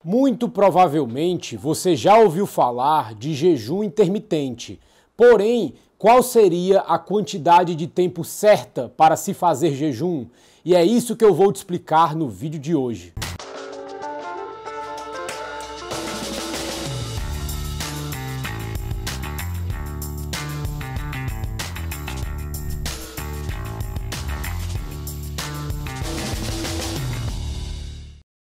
Muito provavelmente você já ouviu falar de jejum intermitente. Porém, qual seria a quantidade de tempo certa para se fazer jejum? E é isso que eu vou te explicar no vídeo de hoje.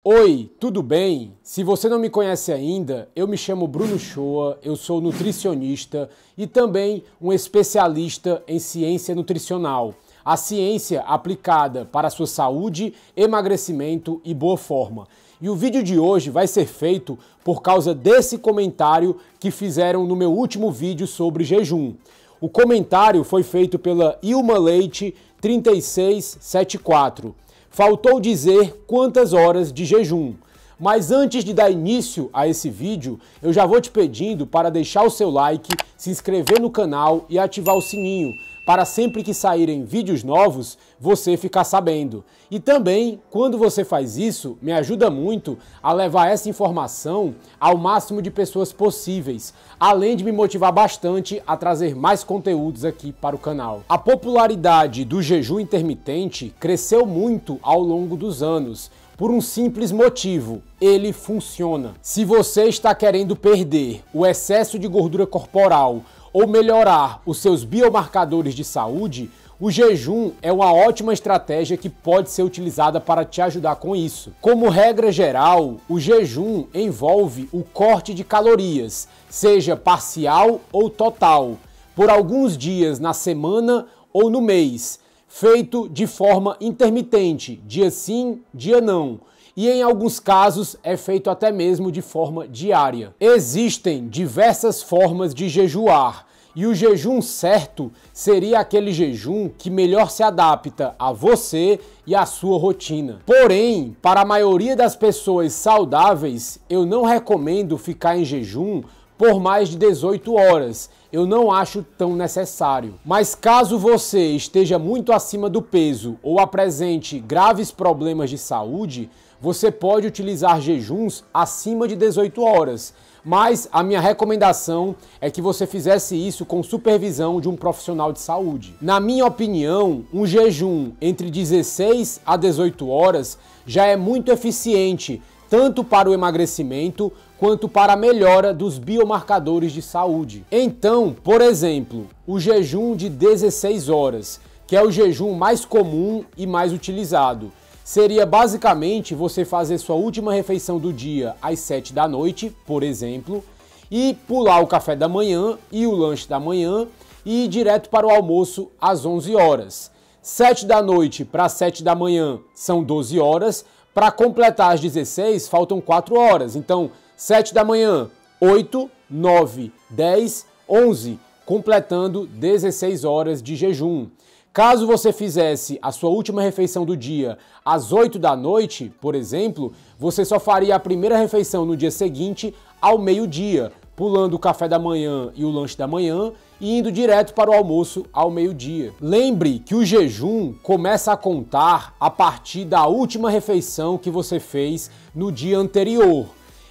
Oi, tudo bem? Se você não me conhece ainda, eu me chamo Bruno Shoa, eu sou nutricionista e também um especialista em ciência nutricional, a ciência aplicada para a sua saúde, emagrecimento e boa forma. E o vídeo de hoje vai ser feito por causa desse comentário que fizeram no meu último vídeo sobre jejum. O comentário foi feito pela Ilma Leite 3674. Faltou dizer quantas horas de jejum. Mas antes de dar início a esse vídeo, eu já vou te pedindo para deixar o seu like, se inscrever no canal e ativar o sininho, para sempre que saírem vídeos novos, você ficar sabendo. E também, quando você faz isso, me ajuda muito a levar essa informação ao máximo de pessoas possíveis, além de me motivar bastante a trazer mais conteúdos aqui para o canal. A popularidade do jejum intermitente cresceu muito ao longo dos anos, por um simples motivo: ele funciona. Se você está querendo perder o excesso de gordura corporal ou melhorar os seus biomarcadores de saúde, o jejum é uma ótima estratégia que pode ser utilizada para te ajudar com isso. Como regra geral, o jejum envolve o corte de calorias, seja parcial ou total, por alguns dias na semana ou no mês, feito de forma intermitente, dia sim, dia não. E em alguns casos é feito até mesmo de forma diária. Existem diversas formas de jejuar, e o jejum certo seria aquele jejum que melhor se adapta a você e à sua rotina. Porém, para a maioria das pessoas saudáveis, eu não recomendo ficar em jejum por mais de 18 horas. Eu não acho tão necessário. Mas caso você esteja muito acima do peso ou apresente graves problemas de saúde, você pode utilizar jejuns acima de 18 horas. Mas a minha recomendação é que você fizesse isso com supervisão de um profissional de saúde. Na minha opinião, um jejum entre 16 a 18 horas já é muito eficiente, tanto para o emagrecimento quanto para a melhora dos biomarcadores de saúde. Então, por exemplo, o jejum de 16 horas, que é o jejum mais comum e mais utilizado, seria basicamente você fazer sua última refeição do dia às 7 da noite, por exemplo, e pular o café da manhã e o lanche da manhã e ir direto para o almoço às 11 horas. 7 da noite para 7 da manhã são 12 horas, para completar as 16 faltam 4 horas, então 7 da manhã, 8, 9, 10, 11, completando 16 horas de jejum. Caso você fizesse a sua última refeição do dia às 8 da noite, por exemplo, você só faria a primeira refeição no dia seguinte ao meio-dia, pulando o café da manhã e o lanche da manhã e indo direto para o almoço ao meio-dia. Lembre que o jejum começa a contar a partir da última refeição que você fez no dia anterior,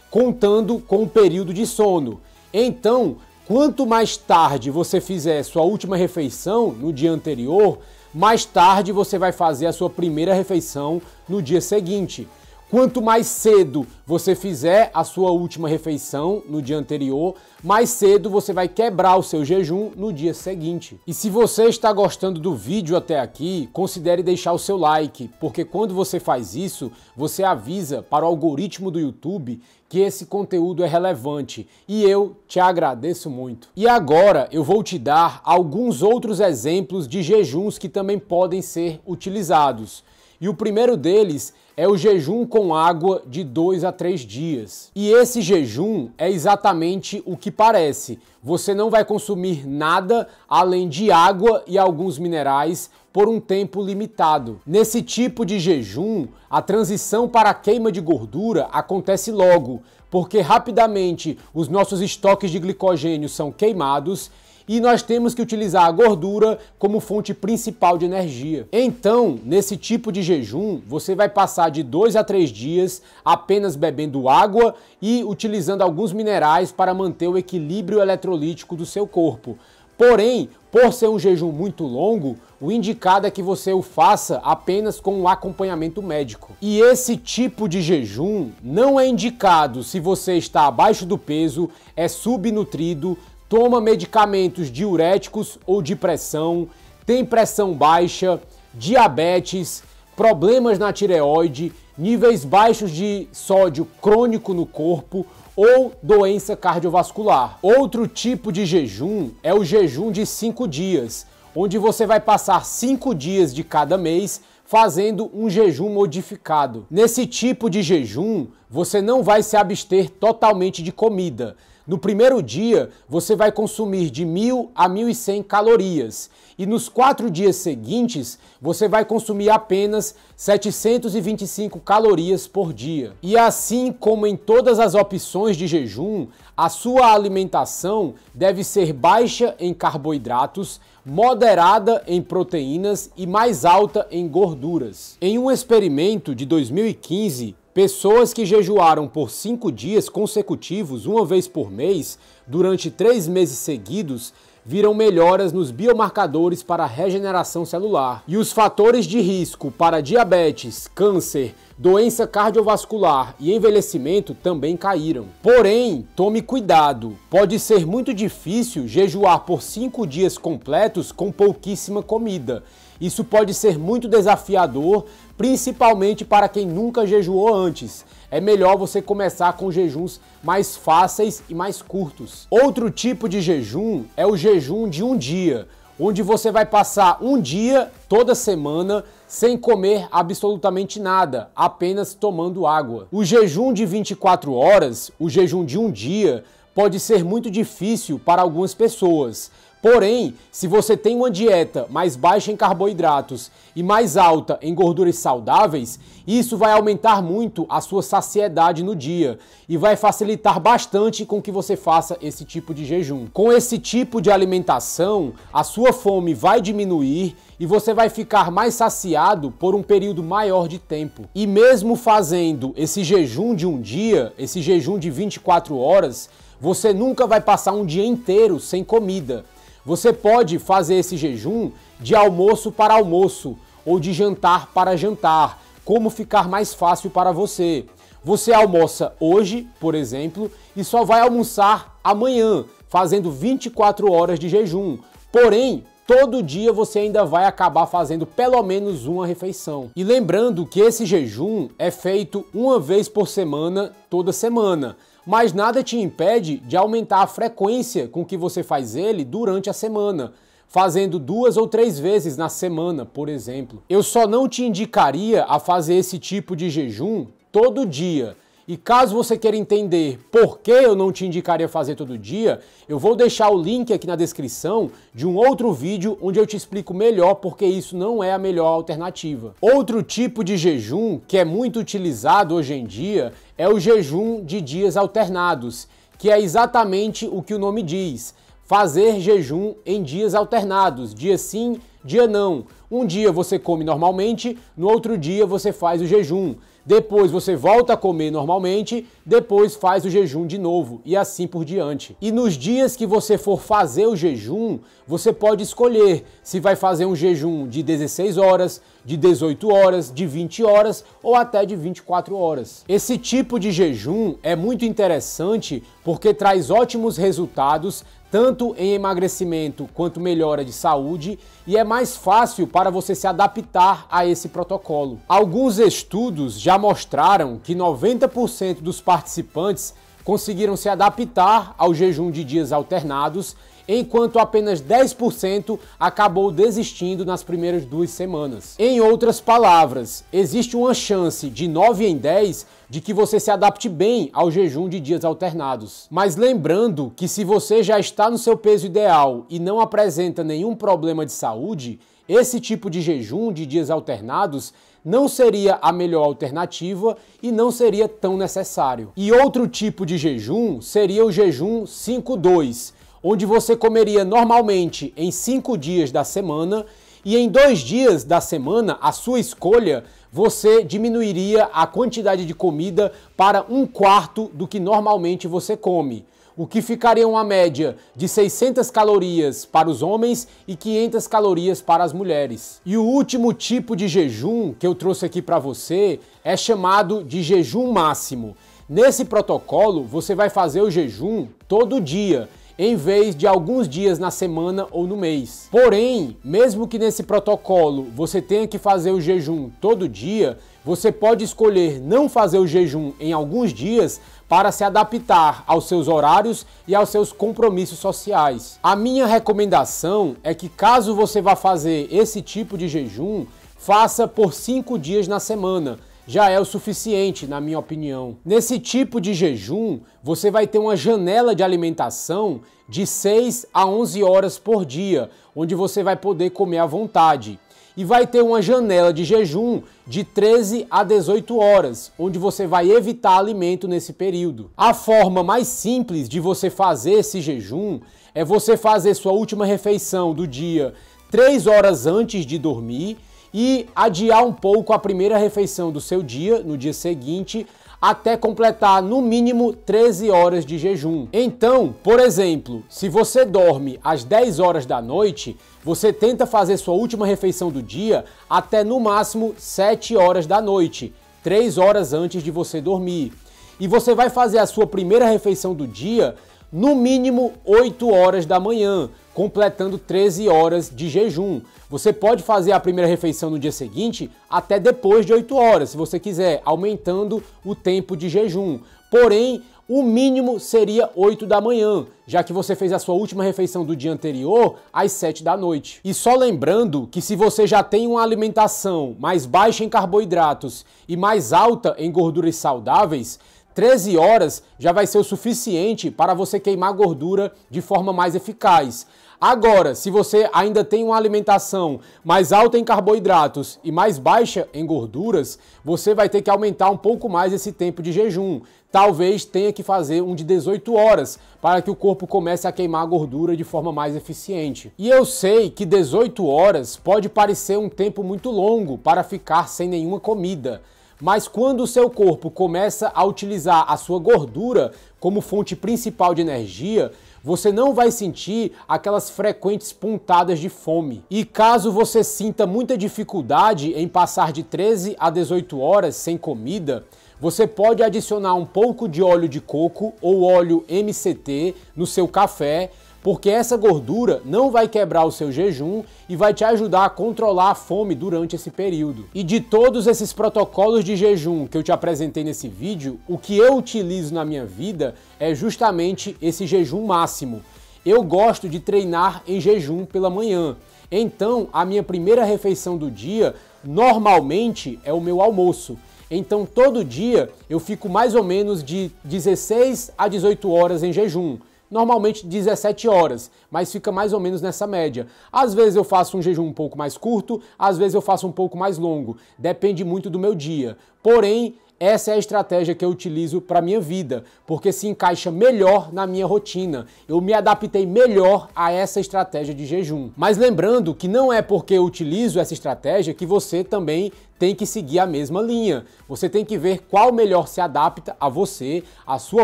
contando com o período de sono. Então, quanto mais tarde você fizer sua última refeição no dia anterior, mais tarde você vai fazer a sua primeira refeição no dia seguinte. Quanto mais cedo você fizer a sua última refeição no dia anterior, mais cedo você vai quebrar o seu jejum no dia seguinte. E se você está gostando do vídeo até aqui, considere deixar o seu like, porque quando você faz isso, você avisa para o algoritmo do YouTube que esse conteúdo é relevante e eu te agradeço muito. E agora eu vou te dar alguns outros exemplos de jejuns que também podem ser utilizados. E o primeiro deles é o jejum com água de 2 a 3 dias. E esse jejum é exatamente o que parece. Você não vai consumir nada além de água e alguns minerais por um tempo limitado. Nesse tipo de jejum, a transição para a queima de gordura acontece logo, porque rapidamente os nossos estoques de glicogênio são queimados e nós temos que utilizar a gordura como fonte principal de energia. Então, nesse tipo de jejum, você vai passar de 2 a 3 dias apenas bebendo água e utilizando alguns minerais para manter o equilíbrio eletrolítico do seu corpo. Porém, por ser um jejum muito longo, o indicado é que você o faça apenas com um acompanhamento médico. E esse tipo de jejum não é indicado se você está abaixo do peso, é subnutrido, toma medicamentos diuréticos ou de pressão, tem pressão baixa, diabetes, problemas na tireoide, níveis baixos de sódio crônico no corpo ou doença cardiovascular. Outro tipo de jejum é o jejum de 5 dias, onde você vai passar 5 dias de cada mês fazendo um jejum modificado. Nesse tipo de jejum, você não vai se abster totalmente de comida. No primeiro dia, você vai consumir de 1.000 a 1.100 calorias e nos 4 dias seguintes, você vai consumir apenas 725 calorias por dia. E assim como em todas as opções de jejum, a sua alimentação deve ser baixa em carboidratos, moderada em proteínas e mais alta em gorduras. Em um experimento de 2015, pessoas que jejuaram por 5 dias consecutivos, uma vez por mês, durante 3 meses seguidos, viram melhoras nos biomarcadores para a regeneração celular. E os fatores de risco para diabetes, câncer, doença cardiovascular e envelhecimento também caíram. Porém, tome cuidado, pode ser muito difícil jejuar por 5 dias completos com pouquíssima comida. Isso pode ser muito desafiador, principalmente para quem nunca jejuou antes. É melhor você começar com jejuns mais fáceis e mais curtos. Outro tipo de jejum é o jejum de um dia, onde você vai passar um dia toda semana sem comer absolutamente nada, apenas tomando água. O jejum de 24 horas, o jejum de um dia, pode ser muito difícil para algumas pessoas. Porém, se você tem uma dieta mais baixa em carboidratos e mais alta em gorduras saudáveis, isso vai aumentar muito a sua saciedade no dia e vai facilitar bastante com que você faça esse tipo de jejum. Com esse tipo de alimentação, a sua fome vai diminuir e você vai ficar mais saciado por um período maior de tempo. E mesmo fazendo esse jejum de um dia, esse jejum de 24 horas, você nunca vai passar um dia inteiro sem comida. Você pode fazer esse jejum de almoço para almoço ou de jantar para jantar, como ficar mais fácil para você. Você almoça hoje, por exemplo, e só vai almoçar amanhã, fazendo 24 horas de jejum. Porém, todo dia você ainda vai acabar fazendo pelo menos uma refeição. E lembrando que esse jejum é feito uma vez por semana, toda semana. Mas nada te impede de aumentar a frequência com que você faz ele durante a semana, fazendo 2 ou 3 vezes na semana, por exemplo. Eu só não te indicaria a fazer esse tipo de jejum todo dia. E caso você queira entender por que eu não te indicaria fazer todo dia, eu vou deixar o link aqui na descrição de um outro vídeo onde eu te explico melhor porque isso não é a melhor alternativa. Outro tipo de jejum que é muito utilizado hoje em dia é o jejum de dias alternados, que é exatamente o que o nome diz. Fazer jejum em dias alternados, dia sim, dia não. Um dia você come normalmente, no outro dia você faz o jejum. Depois você volta a comer normalmente, depois faz o jejum de novo e assim por diante. E nos dias que você for fazer o jejum, você pode escolher se vai fazer um jejum de 16 horas, de 18 horas, de 20 horas ou até de 24 horas. Esse tipo de jejum é muito interessante porque traz ótimos resultados, tanto em emagrecimento quanto melhora de saúde, e é mais fácil para você se adaptar a esse protocolo. Alguns estudos já mostraram que 90% dos participantes conseguiram se adaptar ao jejum de dias alternados, enquanto apenas 10% acabou desistindo nas primeiras 2 semanas. Em outras palavras, existe uma chance de 9 em 10 de que você se adapte bem ao jejum de dias alternados. Mas lembrando que se você já está no seu peso ideal e não apresenta nenhum problema de saúde, esse tipo de jejum de dias alternados não seria a melhor alternativa e não seria tão necessário. E outro tipo de jejum seria o jejum 5-2, onde você comeria normalmente em 5 dias da semana e em 2 dias da semana, a sua escolha, você diminuiria a quantidade de comida para 1/4 do que normalmente você come, o que ficaria uma média de 600 calorias para os homens e 500 calorias para as mulheres. E o último tipo de jejum que eu trouxe aqui para você é chamado de jejum máximo. Nesse protocolo, você vai fazer o jejum todo dia, em vez de alguns dias na semana ou no mês. Porém, mesmo que nesse protocolo você tenha que fazer o jejum todo dia, você pode escolher não fazer o jejum em alguns dias para se adaptar aos seus horários e aos seus compromissos sociais. A minha recomendação é que, caso você vá fazer esse tipo de jejum, faça por 5 dias na semana. Já é o suficiente, na minha opinião. Nesse tipo de jejum, você vai ter uma janela de alimentação de 6 a 11 horas por dia, onde você vai poder comer à vontade. E vai ter uma janela de jejum de 13 a 18 horas, onde você vai evitar alimento nesse período. A forma mais simples de você fazer esse jejum é você fazer sua última refeição do dia 3 horas antes de dormir e adiar um pouco a primeira refeição do seu dia, no dia seguinte, até completar no mínimo 13 horas de jejum. Então, por exemplo, se você dorme às 10 horas da noite, você tenta fazer sua última refeição do dia até no máximo 7 horas da noite, 3 horas antes de você dormir. E você vai fazer a sua primeira refeição do dia no mínimo 8 horas da manhã, completando 13 horas de jejum. Você pode fazer a primeira refeição no dia seguinte até depois de 8 horas, se você quiser, aumentando o tempo de jejum. Porém, o mínimo seria 8 da manhã, já que você fez a sua última refeição do dia anterior às 7 da noite. E só lembrando que se você já tem uma alimentação mais baixa em carboidratos e mais alta em gorduras saudáveis, 13 horas já vai ser o suficiente para você queimar gordura de forma mais eficaz. Agora, se você ainda tem uma alimentação mais alta em carboidratos e mais baixa em gorduras, você vai ter que aumentar um pouco mais esse tempo de jejum. Talvez tenha que fazer um de 18 horas para que o corpo comece a queimar a gordura de forma mais eficiente. E eu sei que 18 horas pode parecer um tempo muito longo para ficar sem nenhuma comida. Mas quando o seu corpo começa a utilizar a sua gordura como fonte principal de energia, você não vai sentir aquelas frequentes pontadas de fome. E caso você sinta muita dificuldade em passar de 13 a 18 horas sem comida, você pode adicionar um pouco de óleo de coco ou óleo MCT no seu café, porque essa gordura não vai quebrar o seu jejum e vai te ajudar a controlar a fome durante esse período. E de todos esses protocolos de jejum que eu te apresentei nesse vídeo, o que eu utilizo na minha vida é justamente esse jejum máximo. Eu gosto de treinar em jejum pela manhã, então a minha primeira refeição do dia normalmente é o meu almoço. Então todo dia eu fico mais ou menos de 16 a 18 horas em jejum. Normalmente 17 horas, mas fica mais ou menos nessa média. Às vezes eu faço um jejum um pouco mais curto, às vezes eu faço um pouco mais longo. Depende muito do meu dia. Porém, essa é a estratégia que eu utilizo para a minha vida, porque se encaixa melhor na minha rotina. Eu me adaptei melhor a essa estratégia de jejum. Mas lembrando que não é porque eu utilizo essa estratégia que você também tem que seguir a mesma linha. Você tem que ver qual melhor se adapta a você, à sua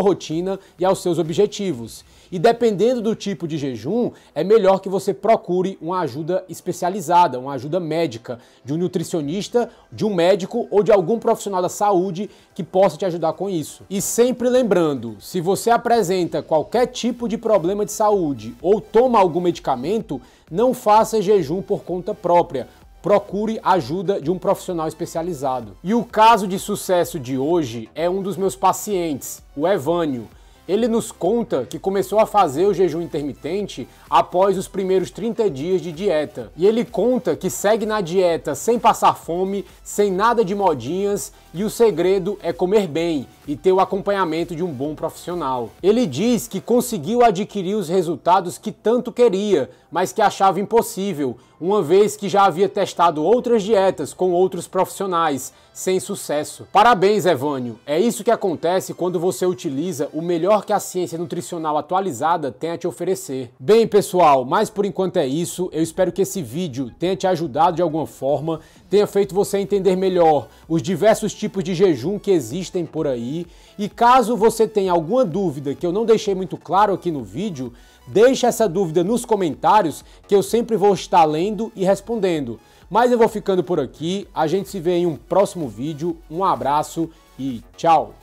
rotina e aos seus objetivos. E dependendo do tipo de jejum, é melhor que você procure uma ajuda especializada, uma ajuda médica, de um nutricionista, de um médico ou de algum profissional da saúde que possa te ajudar com isso. E sempre lembrando, se você apresenta qualquer tipo de problema de saúde ou toma algum medicamento, não faça jejum por conta própria. Procure ajuda de um profissional especializado. E o caso de sucesso de hoje é um dos meus pacientes, o Evânio. Ele nos conta que começou a fazer o jejum intermitente após os primeiros 30 dias de dieta. E ele conta que segue na dieta sem passar fome, sem nada de modinhas, e o segredo é comer bem e ter o acompanhamento de um bom profissional. Ele diz que conseguiu adquirir os resultados que tanto queria, mas que achava impossível, uma vez que já havia testado outras dietas com outros profissionais, sem sucesso. Parabéns, Evânio! É isso que acontece quando você utiliza o melhor que a ciência nutricional atualizada tem a te oferecer. Bem, pessoal, mas por enquanto é isso. Eu espero que esse vídeo tenha te ajudado de alguma forma, tenha feito você entender melhor os diversos tipos de jejum que existem por aí. E caso você tenha alguma dúvida que eu não deixei muito claro aqui no vídeo, deixe essa dúvida nos comentários que eu sempre vou estar lendo e respondendo. Mas eu vou ficando por aqui, a gente se vê em um próximo vídeo, um abraço e tchau!